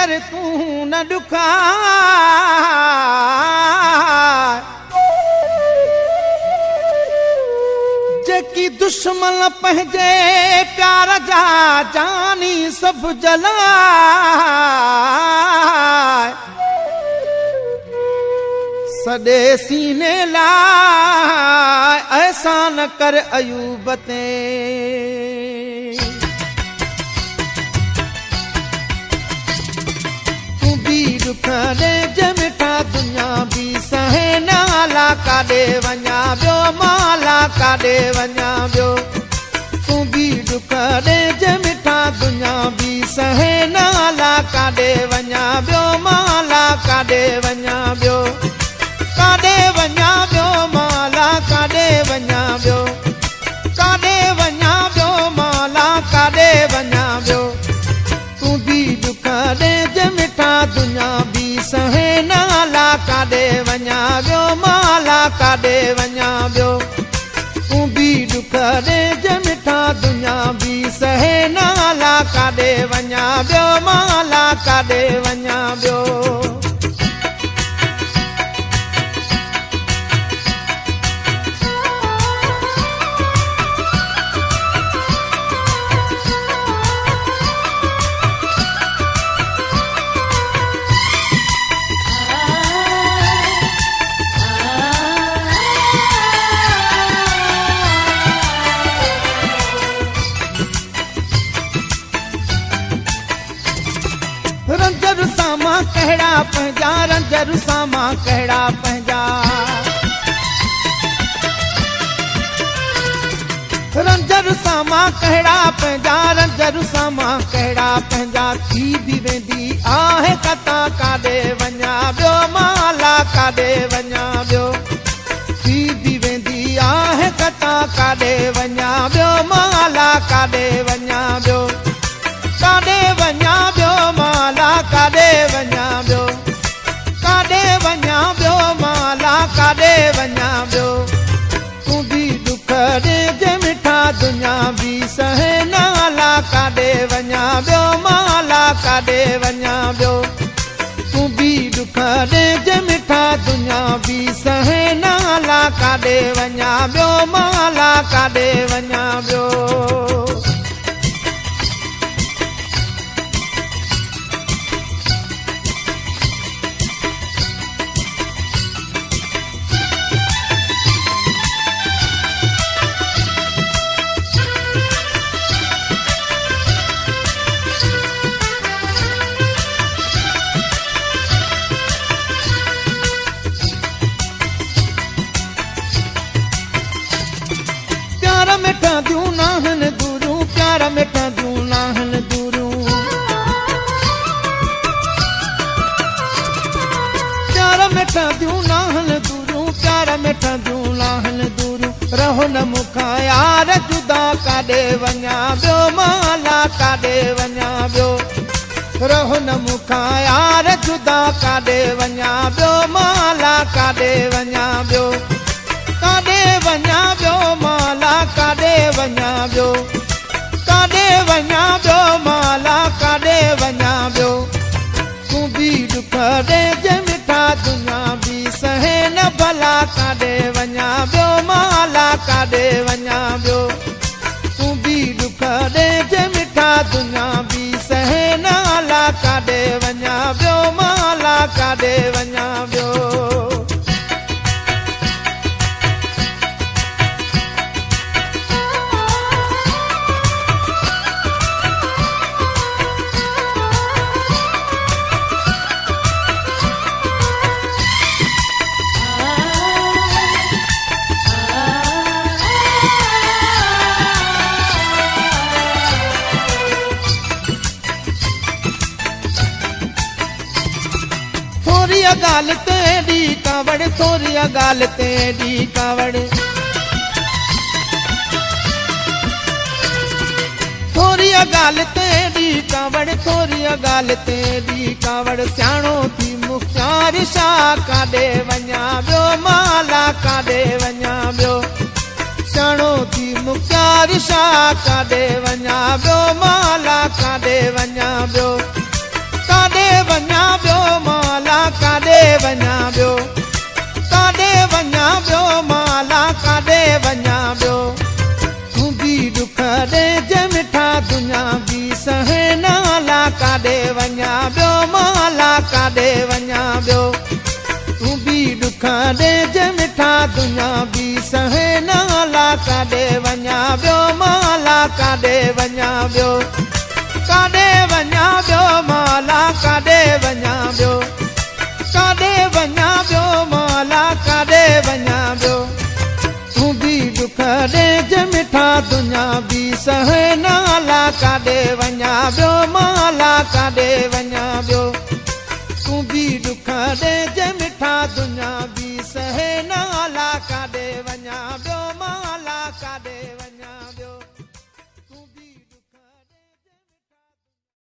कर तू न दुखा जेकी दुश्मन पंहिंजे प्यार जा जानी सब जलाए सदे सीने लाए ऐसा न कर अयूब ते तू भी दुख दे जमिठा दुनिया भी सहे नाला काडे वञा बियो माला काडे वञा बियो तू भी दुख दे जमिठा दुनिया भी सहे नाला काडे वञा बियो माला काडे वञा बियो काडे वञा बियो माला काडे वञा बियो काडे वञा बियो माला काडे वञा बियो तू भी दुख दे जमिठा दुनिया भी सहे नाला काडे वञा बियो माला काडे वञा बियो तू भी दुख दे जमिठा दुनिया भी सहे नाला काडे वञा बियो माला काडे वञा बियो रंजर सामा कहड़ा पंहिंजा रंजर सामा कहड़ा पंहिंजा रंजर सामा कहड़ा पंहिंजा रंजर सामा कहड़ा पंहिंजा थी भी वेंदी आहे कता काडे वञा बियो माला काडे वञा बियो थी भी वेंदी आहे कता काडे वञा बियो माला काडे वञा बियो काडे वञा बियो माला काडे वञा बियो काडे वञा बियो माला काडे वञा बियो तू भी दुख दे जमिठा दुनिया भी सहे नाला काडे वञा बियो माला काडे वञा बियो तू भी दुख दे जमिठा दुनिया भी सहे नाला काडे वञा बियो माला काडे वञा बियो प्यारा मिठा दियूं नाहन दूरूं प्यारा मिठा दियूं नाहन दूरूं प्यारा मिठा दियूं नाहन दूरूं प्यारा मिठा दियूं नाहन दूरूं रहो न मुखा यार जुदा काडे वञा बियो माला काडे वञा बियो रहो न मुखा यार जुदा काडे वञा बियो माला काडे वञा बियो काडे वञा बियो माला काडे वञा बियो काडे वञा बियो माला काडे वञा बियो तू भी दुख दे जमिठा दुनिया भी सहे न भला काडे वञा बियो माला काडे वञा बियो तू भी दुख दे जमिठा दुनिया भी सहे नाला काडे वञा बियो माला काडे वञा बियो थोरी गाल तेरी कावड़ थोरी गाल तेरी कावड़ थोरी गाल तेरी कावड़ थोरी गाल तेरी कावड़ सियाणो थी मुख्तार शाह काडे वञा बियो माला काडे वञा बियो सियाणो थी मुख्तार शाह काडे वञा बियो माला काडे वञा बियो काडे वञा ॿियो तूं बि दुख ॾे जे मिठा दुनिया बि सहे नाला काॾे वञा ॿियो माला काॾे वञा ॿियो तूं बि दुख ॾे जे मिठा दुनिया बि सहे नाला काॾे वञा ॿियो माला काॾे वञा ॿियो काॾे वञा ॿियो माला काॾे वञा ॿियो काॾे वञा ॿियो माला काॾे वञा ॿियो तूं बि दुख ॾे जे मिठा दुनिया बि सहे नाला काॾे वञा ॿियो माला काॾे वञा ॿियो तूं बि दुख ॾे जे